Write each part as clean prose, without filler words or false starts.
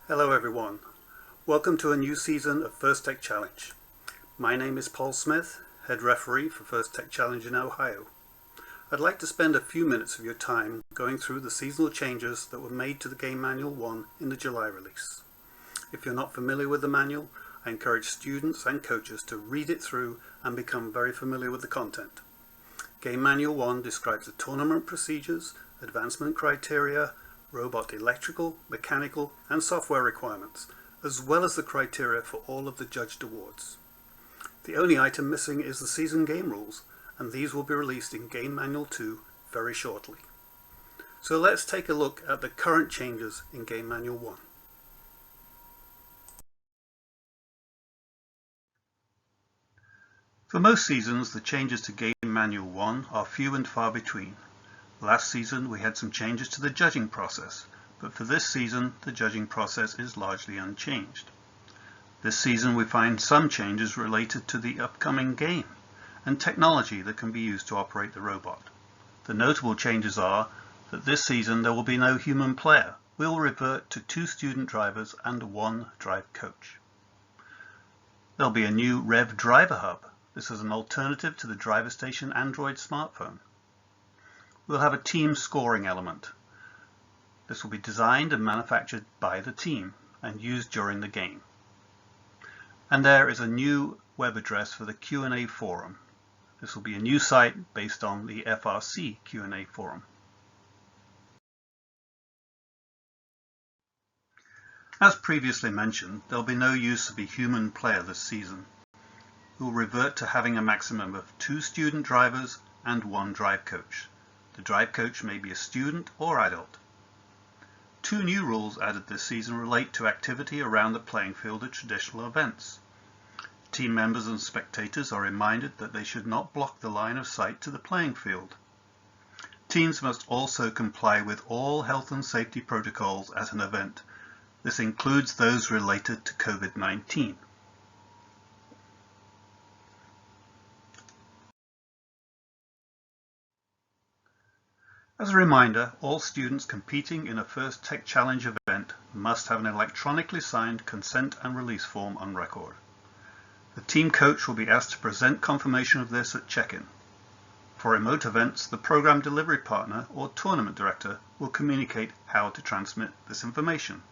Hello everyone, welcome to a new season of First Tech Challenge. My name is Paul Smith, head referee for First Tech Challenge in Ohio. I'd like to spend a few minutes of your time going through the seasonal changes that were made to the Game Manual 1 in the July release. If you're not familiar with the manual, I encourage students and coaches to read it through and become very familiar with the content. Game Manual 1 describes the tournament procedures, advancement criteria, robot electrical, mechanical and software requirements, as well as the criteria for all of the judged awards. The only item missing is the season game rules, and these will be released in Game Manual 2 very shortly. So let's take a look at the current changes in Game Manual 1. For most seasons, the changes to Game Manual 1 are few and far between. Last season we had some changes to the judging process, but for this season the judging process is largely unchanged. This season we find some changes related to the upcoming game and technology that can be used to operate the robot. The notable changes are that this season there will be no human player. We will revert to 2 student drivers and 1 drive coach. There will be a new REV Driver Hub. This is an alternative to the Driver Station Android smartphone. We'll have a team scoring element. This will be designed and manufactured by the team and used during the game. And there is a new web address for the Q&A Forum. This will be a new site based on the FTC Q&A Forum. As previously mentioned, there will be no use of a human player this season. We will revert to having a maximum of 2 student drivers and 1 drive coach. The drive coach may be a student or adult. 2 new rules added this season relate to activity around the playing field at traditional events. Team members and spectators are reminded that they should not block the line of sight to the playing field. Teams must also comply with all health and safety protocols at an event. This includes those related to COVID-19. As a reminder, all students competing in a First Tech Challenge event must have an electronically signed consent and release form on record. The team coach will be asked to present confirmation of this at check-in. For remote events, the program delivery partner or tournament director will communicate how to transmit this information.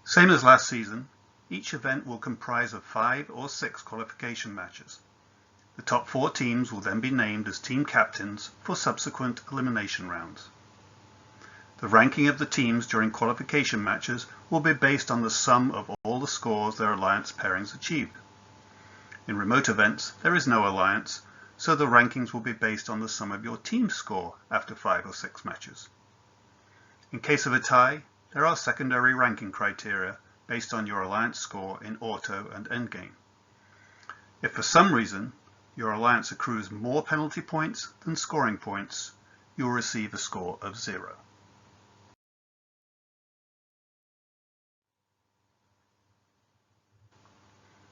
Same as last season, each event will comprise of 5 or 6 qualification matches. The top 4 teams will then be named as team captains for subsequent elimination rounds. The ranking of the teams during qualification matches will be based on the sum of all the scores their alliance pairings achieved. In remote events, there is no alliance, so the rankings will be based on the sum of your team's score after 5 or 6 matches. In case of a tie, there are secondary ranking criteria based on your alliance score in auto and endgame. If for some reason your alliance accrues more penalty points than scoring points, you will receive a score of 0.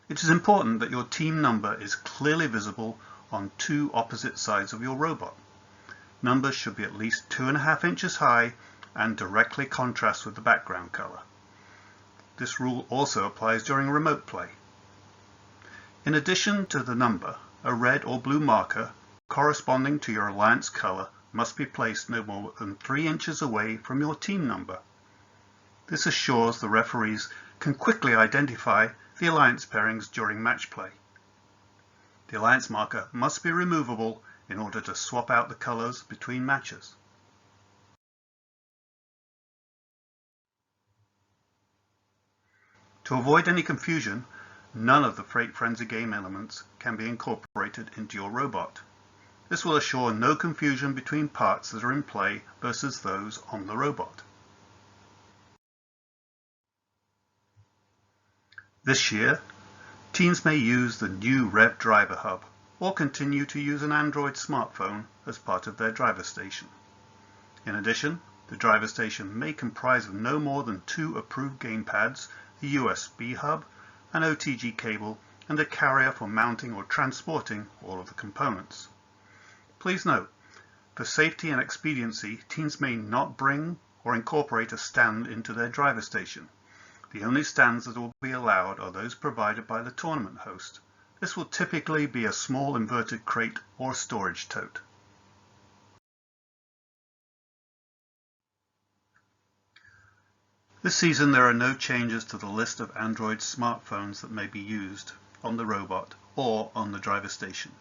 It is important that your team number is clearly visible on 2 opposite sides of your robot. Numbers should be at least 2.5 inches high and directly contrast with the background color. This rule also applies during remote play. In addition to the number, a red or blue marker corresponding to your alliance color must be placed no more than 3 inches away from your team number. This assures the referees can quickly identify the alliance pairings during match play. The alliance marker must be removable in order to swap out the colors between matches. To avoid any confusion, none of the Freight Frenzy game elements can be incorporated into your robot. This will assure no confusion between parts that are in play versus those on the robot. This year, teams may use the new REV Driver Hub or continue to use an Android smartphone as part of their driver station. In addition, the driver station may comprise of no more than 2 approved gamepads, a USB hub, an OTG cable, and a carrier for mounting or transporting all of the components. Please note, For safety and expediency, teams may not bring or incorporate a stand into their driver station. The only stands that will be allowed are those provided by the tournament host. This will typically be a small inverted crate or storage tote. This season there are no changes to the list of Android smartphones that may be used on the robot or on the driver station.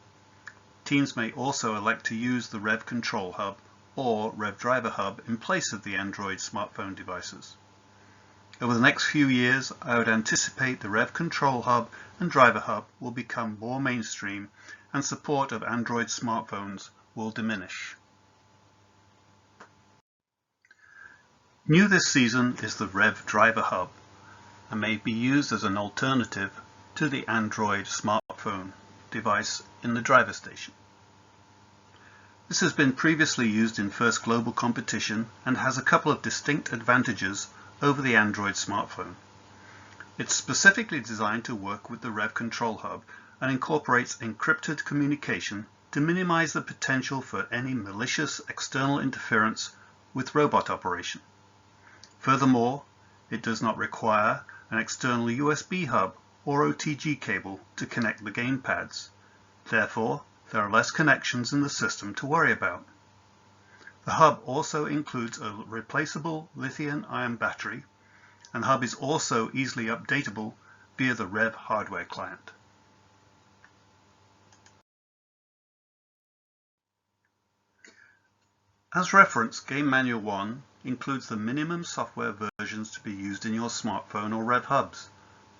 Teams may also elect to use the REV Control Hub or REV Driver Hub in place of the Android smartphone devices. Over the next few years, I would anticipate the REV Control Hub and Driver Hub will become more mainstream and support of Android smartphones will diminish. New this season is the REV Driver Hub and may be used as an alternative to the Android smartphone device in the driver station. This has been previously used in First Global competition and has a couple of distinct advantages over the Android smartphone. It's specifically designed to work with the REV Control Hub and incorporates encrypted communication to minimize the potential for any malicious external interference with robot operation. Furthermore, it does not require an external USB hub or OTG cable to connect the gamepads. Therefore, there are less connections in the system to worry about. The hub also includes a replaceable lithium-ion battery, and the hub is also easily updatable via the REV hardware client. As reference, Game Manual 1 includes the minimum software versions to be used in your smartphone or REV hubs.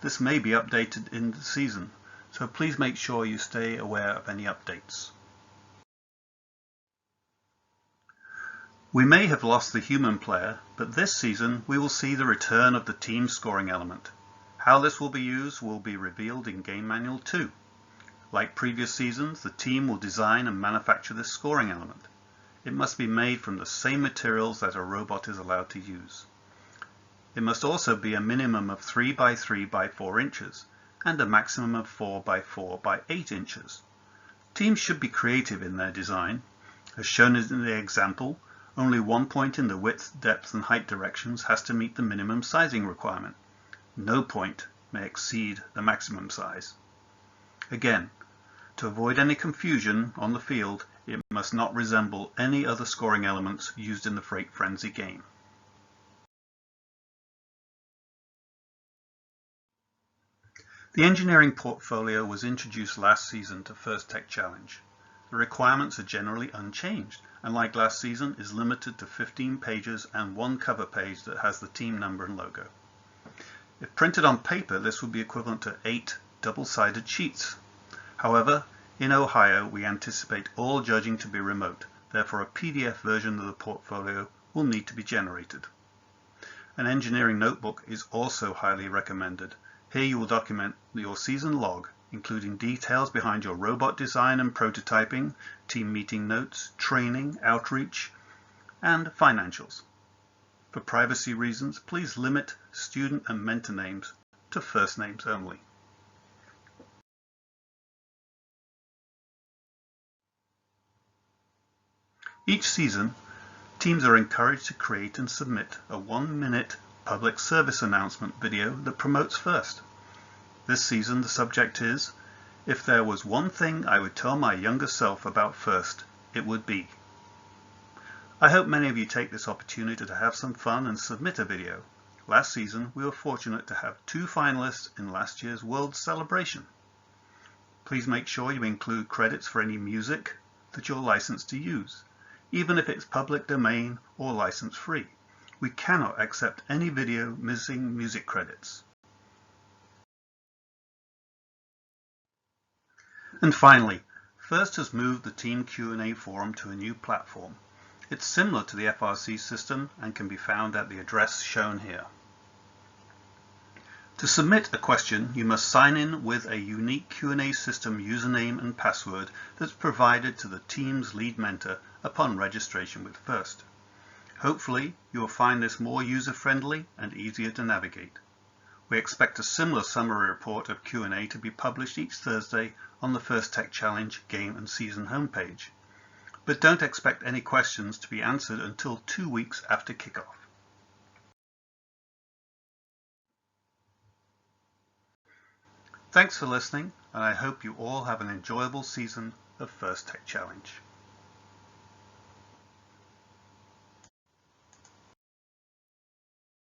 This may be updated in the season, so please make sure you stay aware of any updates. We may have lost the human player, but this season we will see the return of the team scoring element. How this will be used will be revealed in Game Manual 2. Like previous seasons, the team will design and manufacture this scoring element. It must be made from the same materials that a robot is allowed to use. It must also be a minimum of 3 by 3 by 4 inches and a maximum of 4 by 4 by 8 inches. Teams should be creative in their design. As shown in the example, only one point in the width, depth and height directions has to meet the minimum sizing requirement. No point may exceed the maximum size. Again, to avoid any confusion on the field, it must not resemble any other scoring elements used in the Freight Frenzy game. The engineering portfolio was introduced last season to First Tech Challenge. The requirements are generally unchanged, and like last season is limited to 15 pages and one cover page that has the team number and logo. If printed on paper, this would be equivalent to 8 double-sided sheets. However, in Ohio, we anticipate all judging to be remote, therefore a PDF version of the portfolio will need to be generated. An engineering notebook is also highly recommended. Here you will document your season log, including details behind your robot design and prototyping, team meeting notes, training, outreach, and financials. For privacy reasons, please limit student and mentor names to first names only. Each season, teams are encouraged to create and submit a 1-minute public service announcement video that promotes FIRST. This season the subject is, if there was one thing I would tell my younger self about FIRST, it would be. I hope many of you take this opportunity to have some fun and submit a video. Last season we were fortunate to have 2 finalists in last year's World Celebration. Please make sure you include credits for any music that you're licensed to use, even if it's public domain or license free. We cannot accept any video missing music credits. And finally, FIRST has moved the Team Q&A Forum to a new platform. It's similar to the FRC system and can be found at the address shown here. To submit a question, you must sign in with a unique Q&A system username and password that's provided to the team's lead mentor upon registration with FIRST. Hopefully, you will find this more user-friendly and easier to navigate. We expect a similar summary report of Q&A to be published each Thursday on the First Tech Challenge game and season homepage. but don't expect any questions to be answered until 2 weeks after kickoff. Thanks for listening, and I hope you all have an enjoyable season of First Tech Challenge.